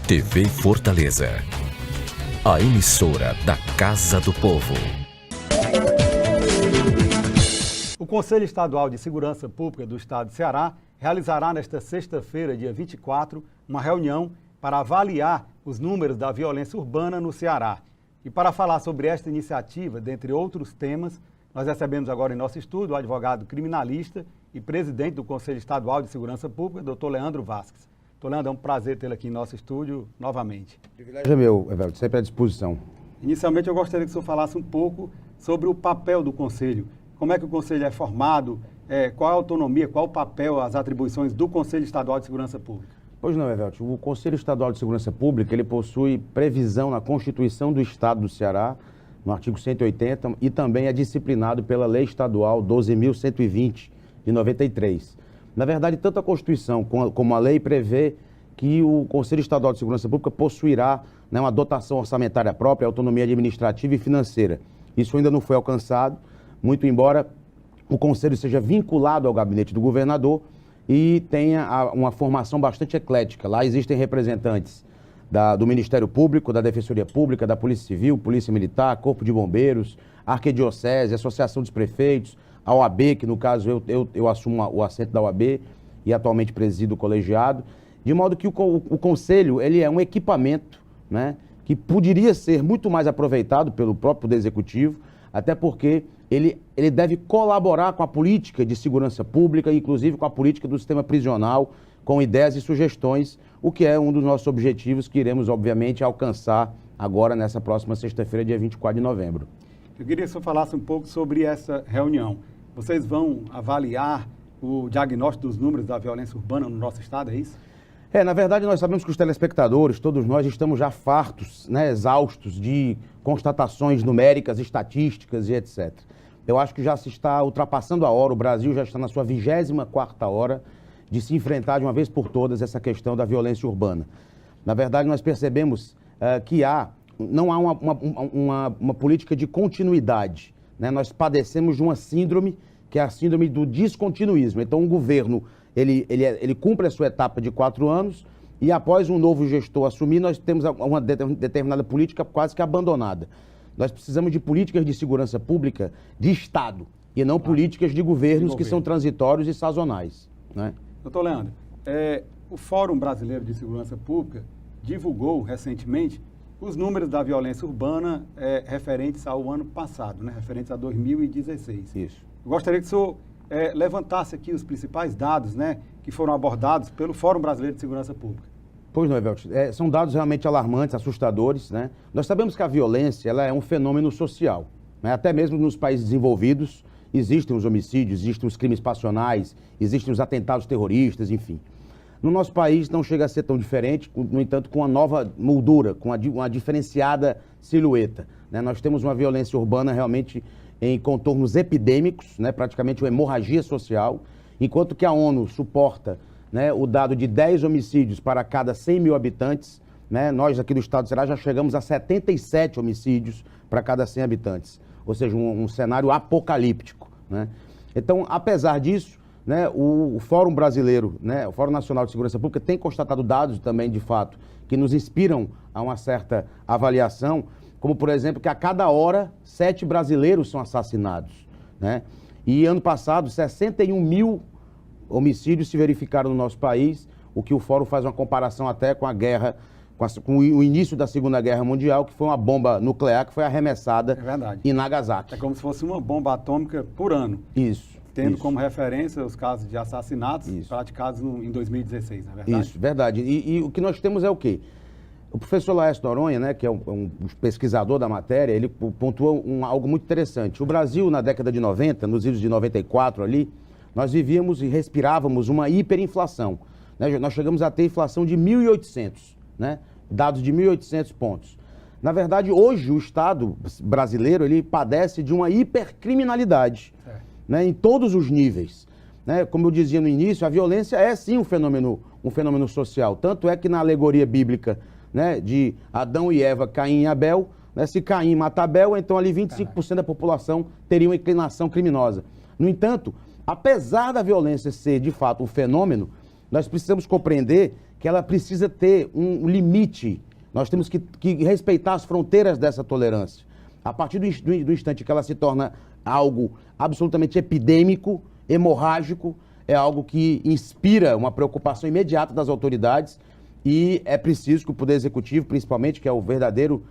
TV Fortaleza, a emissora da Casa do Povo. O Conselho Estadual de Segurança Pública do Estado de Ceará realizará nesta sexta-feira, dia 24, uma reunião para avaliar os números da violência urbana no Ceará. E para falar sobre esta iniciativa, dentre outros temas, nós recebemos agora em nosso estúdio o advogado criminalista e presidente do Conselho Estadual de Segurança Pública, doutor Leandro Vasques. Doutor Leandro, é um prazer tê-lo aqui em nosso estúdio novamente. O privilégio é meu, Evaldo, sempre à disposição. Inicialmente, eu gostaria que o senhor falasse um pouco sobre o papel do Conselho. Como é que o Conselho é formado, qual a autonomia, qual o papel, as atribuições do Conselho Estadual de Segurança Pública? Pois não, Evaldo, o Conselho Estadual de Segurança Pública, ele possui previsão na Constituição do Estado do Ceará, no artigo 180, e também é disciplinado pela Lei Estadual 12.120, de 93. Na verdade, tanto a Constituição como a lei prevê que o Conselho Estadual de Segurança Pública possuirá, né, uma dotação orçamentária própria, autonomia administrativa e financeira. Isso ainda não foi alcançado, muito embora o Conselho seja vinculado ao gabinete do governador e tenha uma formação bastante eclética. Lá existem representantes do Ministério Público, da Defensoria Pública, da Polícia Civil, Polícia Militar, Corpo de Bombeiros, Arquidiocese, Associação dos Prefeitos, a OAB, que no caso eu assumo o assento da OAB e atualmente presido o colegiado, de modo que o Conselho ele é um equipamento, né, que poderia ser muito mais aproveitado pelo próprio Poder Executivo, até porque ele deve colaborar com a política de segurança pública, inclusive com a política do sistema prisional, com ideias e sugestões, o que é um dos nossos objetivos que iremos, obviamente, alcançar agora nessa próxima sexta-feira, dia 24 de novembro. Eu queria que o senhor falasse um pouco sobre essa reunião. Vocês vão avaliar o diagnóstico dos números da violência urbana no nosso estado, é isso? Na verdade, nós sabemos que os telespectadores, todos nós, estamos já fartos, né, exaustos de constatações numéricas, estatísticas e etc. Eu acho que já se está ultrapassando a hora, o Brasil já está na sua 24ª hora de se enfrentar de uma vez por todas essa questão da violência urbana. Na verdade, nós percebemos que não há uma política de continuidade, né? Nós padecemos de uma síndrome, que é a síndrome do descontinuismo. Então, o governo, ele cumpre a sua etapa de 4 anos e após um novo gestor assumir, nós temos uma determinada política quase que abandonada. Nós precisamos de políticas de segurança pública de Estado e não políticas de governos que são transitórios e sazonais, né? Doutor Leandro, o Fórum Brasileiro de Segurança Pública divulgou recentemente os números da violência urbana referentes ao ano passado, né, referentes a 2016. Isso. Eu gostaria que o senhor levantasse aqui os principais dados, né, que foram abordados pelo Fórum Brasileiro de Segurança Pública. Pois não, Evaldo. São dados realmente alarmantes, assustadores, né? Nós sabemos que a violência ela é um fenômeno social, né? Até mesmo nos países desenvolvidos existem os homicídios, existem os crimes passionais, existem os atentados terroristas, enfim. No nosso país não chega a ser tão diferente, no entanto, com uma nova moldura, com uma diferenciada silhueta, né? Nós temos uma violência urbana realmente em contornos epidêmicos, né? Praticamente uma hemorragia social, enquanto que a ONU suporta, né, o dado de 10 homicídios para cada 100 mil habitantes, né? Nós aqui do estado do Ceará já chegamos a 77 homicídios para cada 100 habitantes, ou seja, um cenário apocalíptico, né? Então, apesar disso, né, o Fórum Brasileiro, né, o Fórum Nacional de Segurança Pública tem constatado dados também, de fato, que nos inspiram a uma certa avaliação, como, por exemplo, que a cada hora 7 brasileiros são assassinados, né? E ano passado, 61 mil homicídios se verificaram no nosso país, o que o Fórum faz uma comparação até com a guerra, com o início da Segunda Guerra Mundial, que foi uma bomba nuclear que foi arremessada em Nagasaki. É como se fosse uma bomba atômica por ano. Isso. Tendo como referência os casos de assassinatos praticados em 2016, não é verdade? Isso, verdade. E o que nós temos é o quê? O professor Laércio Noronha, né, que é um pesquisador da matéria, ele pontua algo muito interessante. O Brasil, na década de 90, nos idos de 94 ali, nós vivíamos e respirávamos uma hiperinflação, né? Nós chegamos a ter inflação de 1.800, né? Dados de 1.800 pontos. Na verdade, hoje o Estado brasileiro ele padece de uma hipercriminalidade, né, em todos os níveis, né? Como eu dizia no início, a violência é sim um fenômeno social. Tanto é que na alegoria bíblica, né, de Adão e Eva, Caim e Abel, né, se Caim mata Abel, então ali 25% da população teria uma inclinação criminosa. No entanto, apesar da violência ser de fato um fenômeno, nós precisamos compreender que ela precisa ter um limite. Nós temos que respeitar as fronteiras dessa tolerância. A partir do instante que ela se torna algo absolutamente epidêmico, hemorrágico, é algo que inspira uma preocupação imediata das autoridades e é preciso que o Poder Executivo, principalmente, que é o verdadeiro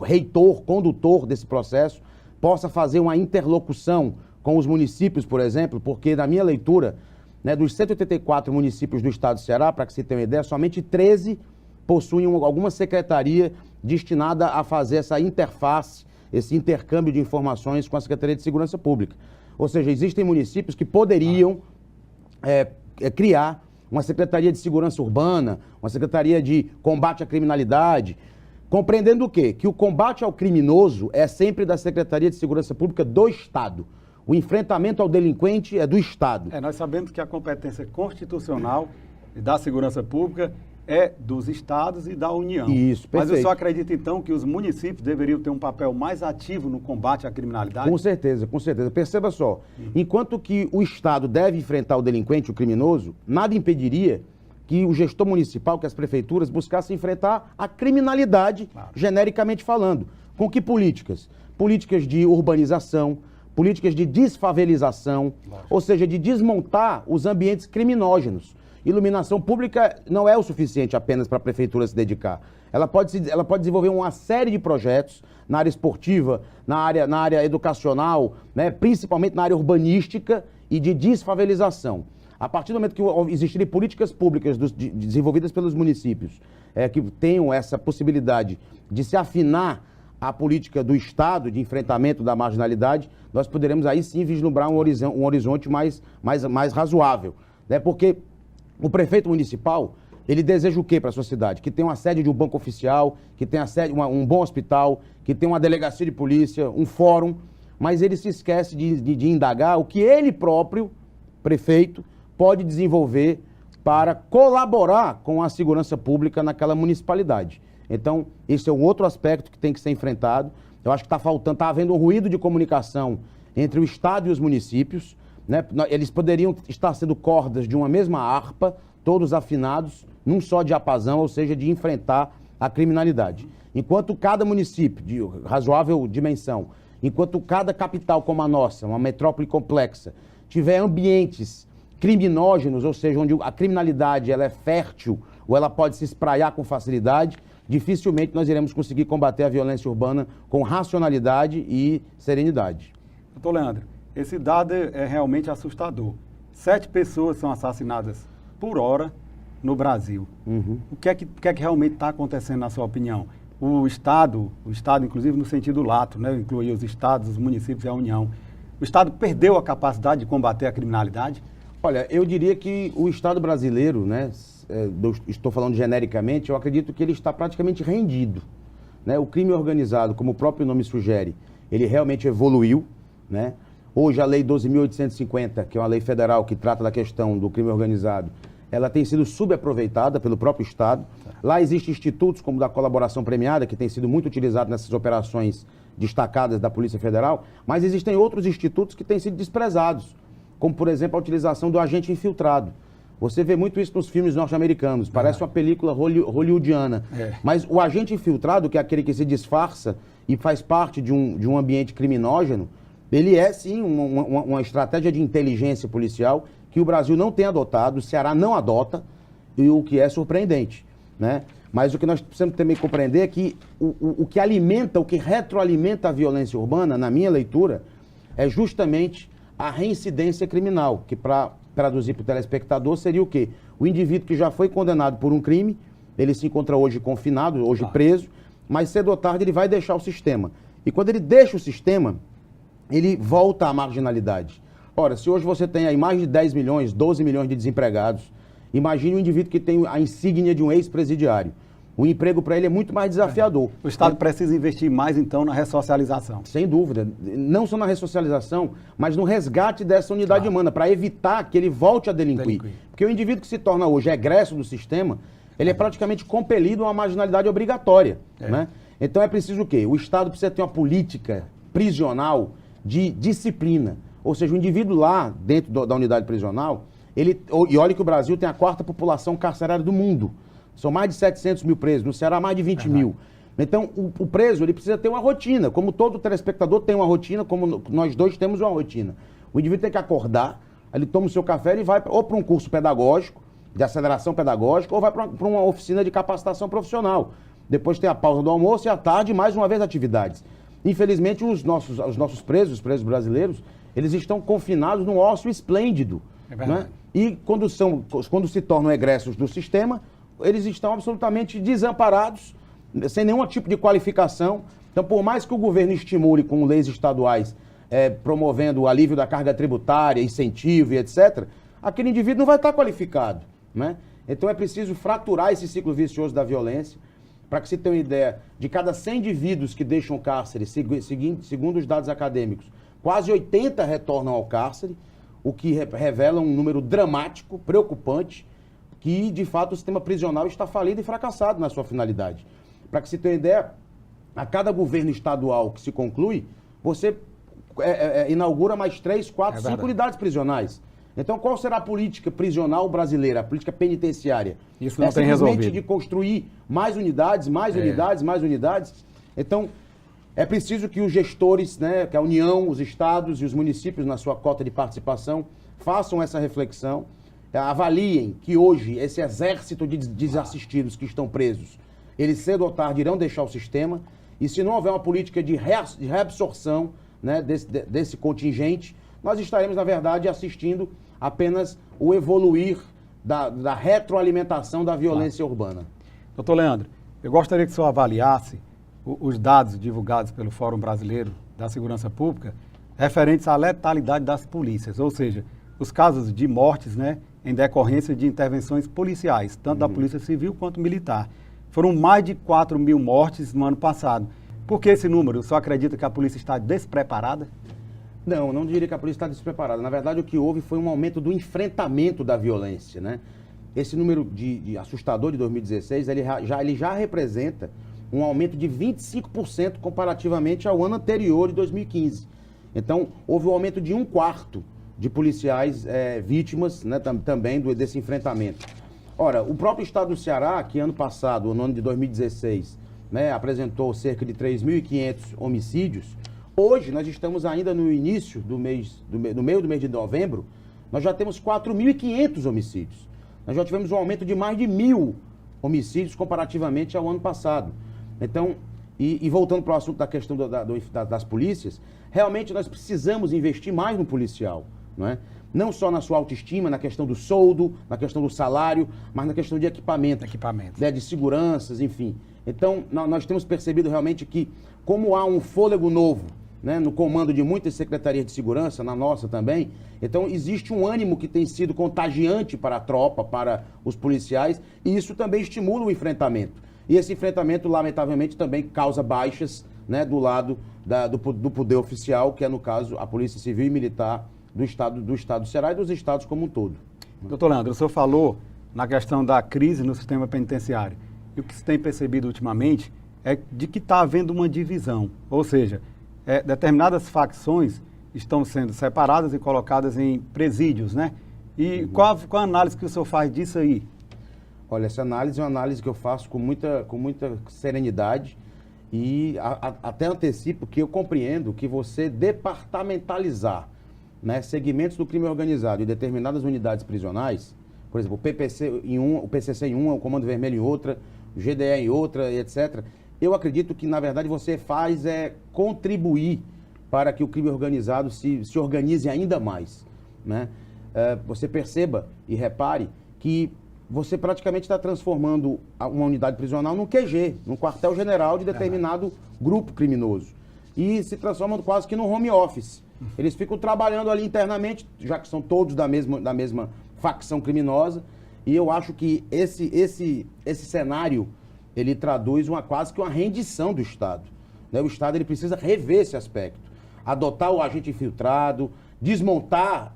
reitor, condutor desse processo, possa fazer uma interlocução com os municípios, por exemplo, porque na minha leitura, né, dos 184 municípios do estado do Ceará, para que você tenha uma ideia, somente 13 possuem alguma secretaria destinada a fazer essa interface, esse intercâmbio de informações com a Secretaria de Segurança Pública. Ou seja, existem municípios que poderiam criar uma Secretaria de Segurança Urbana, uma Secretaria de Combate à Criminalidade, compreendendo o quê? Que o combate ao criminoso é sempre da Secretaria de Segurança Pública do Estado. O enfrentamento ao delinquente é do Estado. Nós sabemos que a competência constitucional da segurança pública é dos estados e da União. Isso, perfeito. Mas eu só acredito, então, que os municípios deveriam ter um papel mais ativo no combate à criminalidade? Com certeza, com certeza. Perceba só, enquanto que o Estado deve enfrentar o delinquente, o criminoso, nada impediria que o gestor municipal, que as prefeituras buscassem enfrentar a criminalidade, genericamente falando. Com que políticas? Políticas de urbanização, políticas de desfavelização, ou seja, de desmontar os ambientes criminógenos. Iluminação pública não é o suficiente apenas para a prefeitura se dedicar. Ela pode desenvolver uma série de projetos na área esportiva, na área educacional, né, principalmente na área urbanística e de desfavelização. A partir do momento que existirem políticas públicas desenvolvidas pelos municípios que tenham essa possibilidade de se afinar a política do Estado de enfrentamento da marginalidade, nós poderemos aí sim vislumbrar um horizonte mais razoável, né? Porque o prefeito municipal, ele deseja o quê para a sua cidade? Que tenha uma sede de um banco oficial, que tenha um bom hospital, que tenha uma delegacia de polícia, um fórum, mas ele se esquece de indagar o que ele próprio, prefeito, pode desenvolver para colaborar com a segurança pública naquela municipalidade. Então, esse é um outro aspecto que tem que ser enfrentado. Eu acho que está havendo um ruído de comunicação entre o Estado e os municípios, né? Eles poderiam estar sendo cordas de uma mesma harpa, todos afinados num só diapasão, ou seja, de enfrentar a criminalidade. Enquanto cada município de razoável dimensão, enquanto cada capital como a nossa, uma metrópole complexa, tiver ambientes criminógenos, ou seja, onde a criminalidade ela é fértil ou ela pode se espraiar com facilidade, dificilmente nós iremos conseguir combater a violência urbana com racionalidade e serenidade. Doutor Leandro, esse dado é realmente assustador. 7 pessoas são assassinadas por hora no Brasil. O que é que realmente está acontecendo, na sua opinião? O Estado, inclusive no sentido lato, né? Inclui os estados, os municípios e a União. O Estado perdeu a capacidade de combater a criminalidade? Olha, eu diria que o Estado brasileiro, né, estou falando genericamente, eu acredito que ele está praticamente rendido, né? O crime organizado, como o próprio nome sugere, ele realmente evoluiu, né? Hoje a Lei 12.850, que é uma lei federal que trata da questão do crime organizado, ela tem sido subaproveitada pelo próprio Estado. Lá existem institutos como o da colaboração premiada, que tem sido muito utilizado nessas operações destacadas da Polícia Federal, mas existem outros institutos que têm sido desprezados, como, por exemplo, a utilização do agente infiltrado. Você vê muito isso nos filmes norte-americanos, parece uma película hollywoodiana. Mas o agente infiltrado, que é aquele que se disfarça e faz parte de um ambiente criminógeno, ele é, sim, uma estratégia de inteligência policial que o Brasil não tem adotado, o Ceará não adota, e o que é surpreendente, né? Mas o que nós precisamos também compreender é que o que alimenta, o que retroalimenta a violência urbana, na minha leitura, é justamente a reincidência criminal, que para traduzir para o telespectador seria o quê? O indivíduo que já foi condenado por um crime, ele se encontra hoje confinado, hoje preso, mas cedo ou tarde ele vai deixar o sistema. E quando ele deixa o sistema, ele volta à marginalidade. Ora, se hoje você tem aí mais de 10 milhões, 12 milhões de desempregados, imagine um indivíduo que tem a insígnia de um ex-presidiário. O emprego para ele é muito mais desafiador. O Estado precisa investir mais, então, na ressocialização. Sem dúvida. Não só na ressocialização, mas no resgate dessa unidade humana, para evitar que ele volte a delinquir. Porque o indivíduo que se torna hoje egresso do sistema, ele é praticamente compelido a uma marginalidade obrigatória, né? Então é preciso o quê? O Estado precisa ter uma política prisional de disciplina. Ou seja, o indivíduo lá, dentro da unidade prisional, E olha que o Brasil tem a 4ª população carcerária do mundo. São mais de 700 mil presos, no Ceará mais de 20 mil. Então, o preso, ele precisa ter uma rotina, como todo telespectador tem uma rotina, como nós dois temos uma rotina. O indivíduo tem que acordar, ele toma o seu café, ele vai ou para um curso pedagógico, de aceleração pedagógica, ou vai para uma oficina de capacitação profissional. Depois tem a pausa do almoço e à tarde, mais uma vez, atividades. Infelizmente, os nossos presos, os presos brasileiros, eles estão confinados num ócio esplêndido. É verdade. Né? E quando se tornam egressos do sistema, eles estão absolutamente desamparados, sem nenhum tipo de qualificação. Então, por mais que o governo estimule com leis estaduais, promovendo o alívio da carga tributária, incentivo e etc., aquele indivíduo não vai estar qualificado. Né? Então, é preciso fraturar esse ciclo vicioso da violência. Para que se tenha uma ideia, de cada 100 indivíduos que deixam o cárcere, segundo os dados acadêmicos, quase 80 retornam ao cárcere, o que revela um número dramático, preocupante, que, de fato, o sistema prisional está falido e fracassado na sua finalidade. Para que se tenha ideia, a cada governo estadual que se conclui, você inaugura mais 3, 4, 5 unidades prisionais. Então, qual será a política prisional brasileira, a política penitenciária? Isso não tem resolvido. Simplesmente de construir mais unidades, mais unidades, mais unidades. Então, é preciso que os gestores, né, que a União, os estados e os municípios, na sua cota de participação, façam essa reflexão, avaliem que hoje esse exército de desassistidos que estão presos, eles cedo ou tarde irão deixar o sistema, e se não houver uma política de reabsorção, né, desse contingente, nós estaremos, na verdade, assistindo apenas o evoluir da retroalimentação da violência urbana. Doutor Leandro, eu gostaria que o senhor avaliasse os dados divulgados pelo Fórum Brasileiro da Segurança Pública referentes à letalidade das polícias, ou seja, os casos de mortes, né, em decorrência de intervenções policiais, tanto da Polícia Civil quanto militar. Foram mais de 4 mil mortes no ano passado. Por que esse número? O senhor acredita que a polícia está despreparada? Não diria que a polícia está despreparada. Na verdade, o que houve foi um aumento do enfrentamento da violência, né? Esse número de assustador de 2016, ele já representa um aumento de 25% comparativamente ao ano anterior, de 2015. Então, houve um aumento de 1/4 de policiais vítimas, né, também desse enfrentamento. Ora, o próprio estado do Ceará, que ano passado, no ano de 2016, né, apresentou cerca de 3.500 homicídios, hoje nós estamos ainda no início do mês, no meio do mês de novembro, nós já temos 4.500 homicídios. Nós já tivemos um aumento de mais de 1.000 homicídios comparativamente ao ano passado. Então, e voltando para o assunto da questão das polícias, realmente nós precisamos investir mais no policial, não é? Não só na sua autoestima, na questão do soldo, na questão do salário, mas na questão de equipamento. Né, de seguranças, enfim. Então, nós temos percebido realmente que, como há um fôlego novo, né, no comando de muitas secretarias de segurança, na nossa também, então existe um ânimo que tem sido contagiante para a tropa, para os policiais, e isso também estimula o enfrentamento. E esse enfrentamento, lamentavelmente, também causa baixas, né, do lado do poder oficial, que é, no caso, a Polícia Civil e Militar do Estado do Ceará e dos estados como um todo. Doutor Leandro, o senhor falou na questão da crise no sistema penitenciário. E o que se tem percebido ultimamente é de que está havendo uma divisão, ou seja, determinadas facções estão sendo separadas e colocadas em presídios, né? E qual a análise que o senhor faz disso aí? Olha, essa análise é uma análise que eu faço com muita serenidade e até antecipo que eu compreendo que você departamentalizar, né, segmentos do crime organizado e determinadas unidades prisionais, por exemplo, o PCC em uma, o Comando Vermelho em outra, o GDE em outra, etc., eu acredito que, na verdade, você faz contribuir para que o crime organizado se organize ainda mais, né? Você perceba e repare que você praticamente está transformando uma unidade prisional num QG, num quartel-general de determinado grupo criminoso. E se transforma quase que num home office. Eles ficam trabalhando ali internamente, já que são todos da mesma facção criminosa, e eu acho que esse cenário, ele traduz quase que uma rendição do Estado, né? O Estado, ele precisa rever esse aspecto, adotar o agente infiltrado, desmontar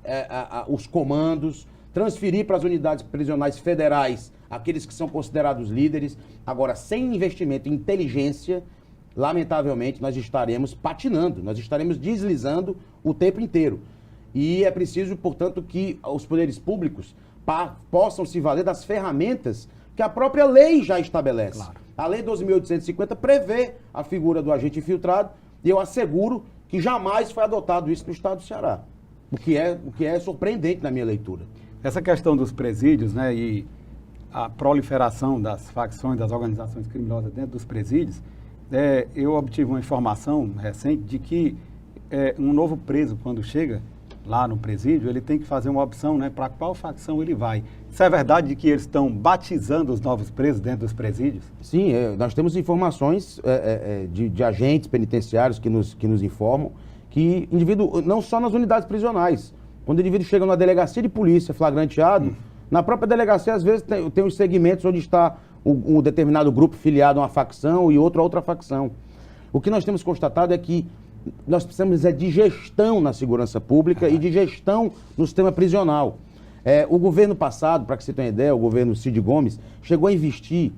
os comandos, transferir para as unidades prisionais federais aqueles que são considerados líderes. Agora, sem investimento em inteligência, lamentavelmente, nós estaremos patinando, nós estaremos deslizando o tempo inteiro. E é preciso, portanto, que os poderes públicos possam se valer das ferramentas que a própria lei já estabelece. Claro. A Lei 12.850 prevê a figura do agente infiltrado e eu asseguro que jamais foi adotado isso no estado do Ceará, o que é surpreendente na minha leitura. Essa questão dos presídios, né, e a proliferação das facções, das organizações criminosas dentro dos presídios, eu obtive uma informação recente de que um novo preso, quando chega lá no presídio, ele tem que fazer uma opção, né, para qual facção ele vai. Isso é verdade de que eles estão batizando os novos presos dentro dos presídios? Sim, nós temos informações de agentes penitenciários que nos informam que indivíduo, não só nas unidades prisionais, quando o indivíduo chega numa delegacia de polícia flagranteado, na própria delegacia às vezes tem os segmentos onde está um determinado grupo filiado a uma facção e outro a outra facção. O que nós temos constatado é que nós precisamos de gestão na segurança pública e de gestão no sistema prisional. O governo passado, para que você tenha ideia, o governo Cid Gomes, chegou a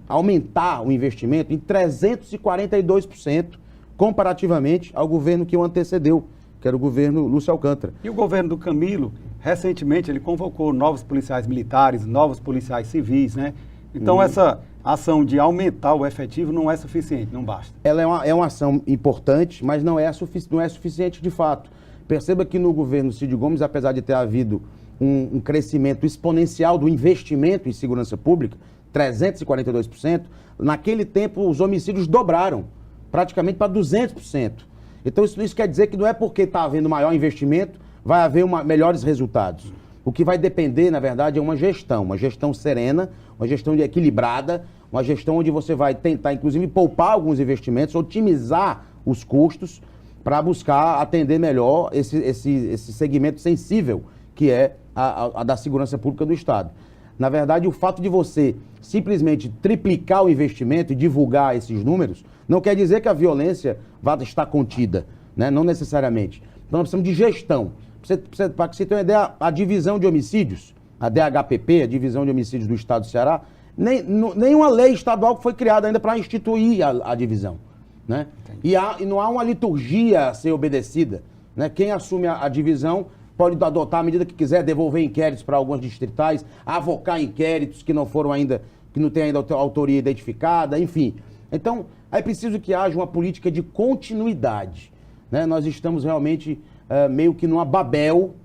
aumentar o investimento em 342%, comparativamente ao governo que o antecedeu, que era o governo Lúcio Alcântara. E o governo do Camilo, recentemente, ele convocou novos policiais militares, novos policiais civis, né? Então, essa ação de aumentar o efetivo não é suficiente, não basta. Ela é uma ação importante, mas não é suficiente de fato. Perceba que no governo Cid Gomes, apesar de ter havido um crescimento exponencial do investimento em segurança pública, 342%, naquele tempo os homicídios dobraram, praticamente para 200%. Então isso quer dizer que não é porque está havendo maior investimento, vai haver melhores resultados. O que vai depender, na verdade, é uma gestão serena, uma gestão equilibrada, uma gestão onde você vai tentar, inclusive, poupar alguns investimentos, otimizar os custos para buscar atender melhor esse segmento sensível que é a da segurança pública do Estado. Na verdade, o fato de você simplesmente triplicar o investimento e divulgar esses números não quer dizer que a violência vá estar contida, né? Não necessariamente. Então nós precisamos de gestão. Para que você tenha uma ideia, a divisão de homicídios, a DHPP, a divisão de homicídios do Estado do Ceará, nenhuma lei estadual foi criada ainda para instituir a divisão, né? E não há uma liturgia a ser obedecida, né? Quem assume a divisão pode adotar a medida que quiser, devolver inquéritos para algumas distritais, avocar inquéritos que não têm ainda autoria identificada, enfim. Então, é preciso que haja uma política de continuidade, né? Nós estamos realmente meio que uma babel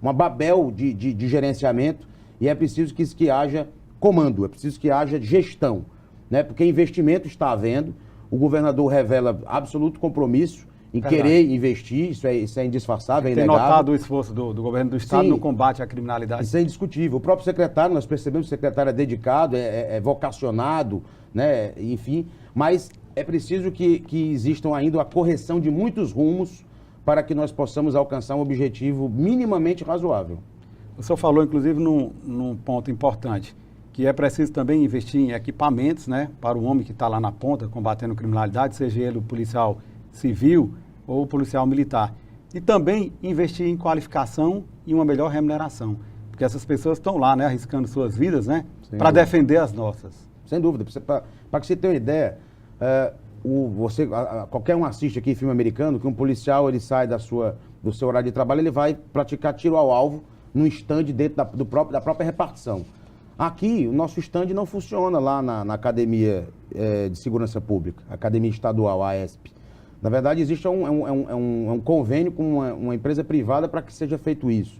de gerenciamento, e é preciso que haja comando, é preciso que haja gestão, né? Porque investimento está havendo, o governador revela absoluto compromisso em querer investir, isso é indisfarçável, é inegável. Tem notado o esforço do governo do Estado no combate à criminalidade. Isso é indiscutível. O próprio secretário, nós percebemos que o secretário é dedicado, é vocacionado, né? Enfim, mas é preciso que existam ainda a correção de muitos rumos para que nós possamos alcançar um objetivo minimamente razoável. O senhor falou, inclusive, num ponto importante, que é preciso também investir em equipamentos, né, para o homem que está lá na ponta, combatendo criminalidade, seja ele o policial civil ou o policial militar. E também investir em qualificação e uma melhor remuneração. Porque essas pessoas estão lá, né, arriscando suas vidas, né, para defender as nossas. Sem dúvida. Para que você tenha uma ideia, qualquer um assiste aqui filme americano, que um policial ele sai do seu horário de trabalho, ele vai praticar tiro ao alvo num stand dentro da própria repartição. Aqui, o nosso stand não funciona lá na Academia de Segurança Pública, Academia Estadual, a AESP. Na verdade, existe um convênio com uma empresa privada para que seja feito isso,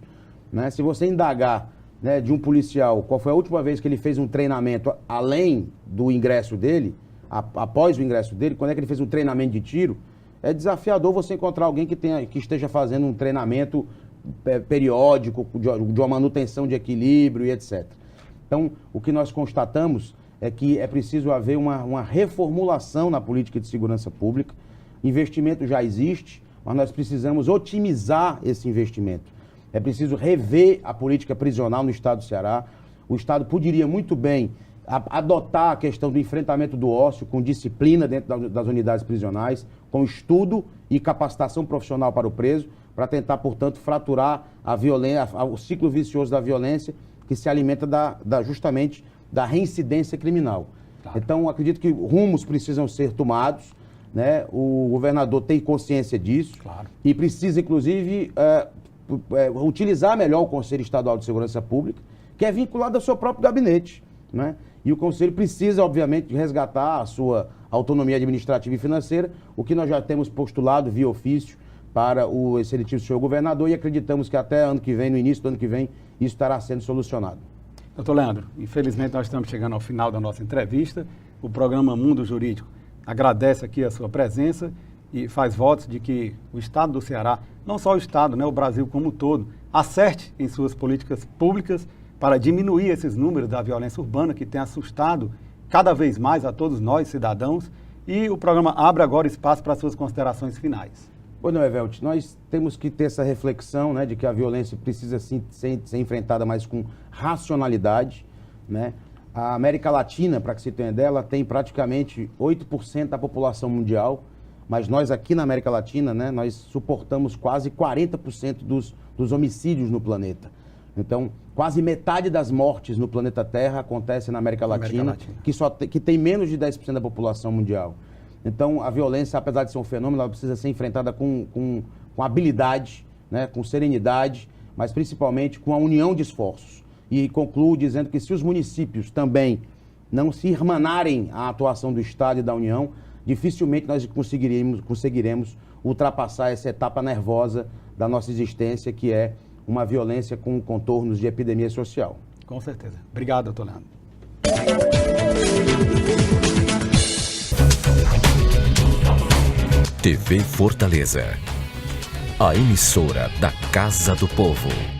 né? Se você indagar, né, de um policial qual foi a última vez que ele fez um treinamento além do ingresso dele, após o ingresso dele, quando é que ele fez um treinamento de tiro, é desafiador você encontrar alguém que esteja fazendo um treinamento periódico, de uma manutenção de equilíbrio e etc. Então, o que nós constatamos é que é preciso haver uma reformulação na política de segurança pública. Investimento já existe, mas nós precisamos otimizar esse investimento. É preciso rever a política prisional no Estado do Ceará. O Estado poderia muito bem adotar a questão do enfrentamento do ócio com disciplina dentro das unidades prisionais, com estudo e capacitação profissional para o preso, para tentar, portanto, fraturar a violência, o ciclo vicioso da violência que se alimenta justamente da reincidência criminal. Claro. Então, acredito que rumos precisam ser tomados, né? O governador tem consciência disso, claro, e precisa, inclusive, utilizar melhor o Conselho Estadual de Segurança Pública, que é vinculado ao seu próprio gabinete, né? E o Conselho precisa, obviamente, resgatar a sua autonomia administrativa e financeira, o que nós já temos postulado via ofício para o excelentíssimo senhor governador e acreditamos que até ano que vem, no início do ano que vem, isso estará sendo solucionado. Doutor Leandro, infelizmente nós estamos chegando ao final da nossa entrevista. O programa Mundo Jurídico agradece aqui a sua presença e faz votos de que o Estado do Ceará, não só o Estado, né, o Brasil como um todo, acerte em suas políticas públicas para diminuir esses números da violência urbana que tem assustado cada vez mais a todos nós, cidadãos. E o programa abre agora espaço para suas considerações finais. Pois não, Evelt, nós temos que ter essa reflexão, né, de que a violência precisa sim, ser enfrentada mais com racionalidade, né? A América Latina, para que se tenha ideia, ela tem praticamente 8% da população mundial, mas nós aqui na América Latina, né, nós suportamos quase 40% dos homicídios no planeta. Então, quase metade das mortes no planeta Terra acontece na América Latina. Que tem menos de 10% da população mundial. Então, a violência, apesar de ser um fenômeno, ela precisa ser enfrentada com habilidade, né, com serenidade, mas principalmente com a união de esforços. E concluo dizendo que se os municípios também não se irmanarem à atuação do Estado e da União, dificilmente nós conseguiremos ultrapassar essa etapa nervosa da nossa existência, que é uma violência com contornos de epidemia social. Com certeza. Obrigado, doutor Leandro. TV Fortaleza, a emissora da Casa do Povo.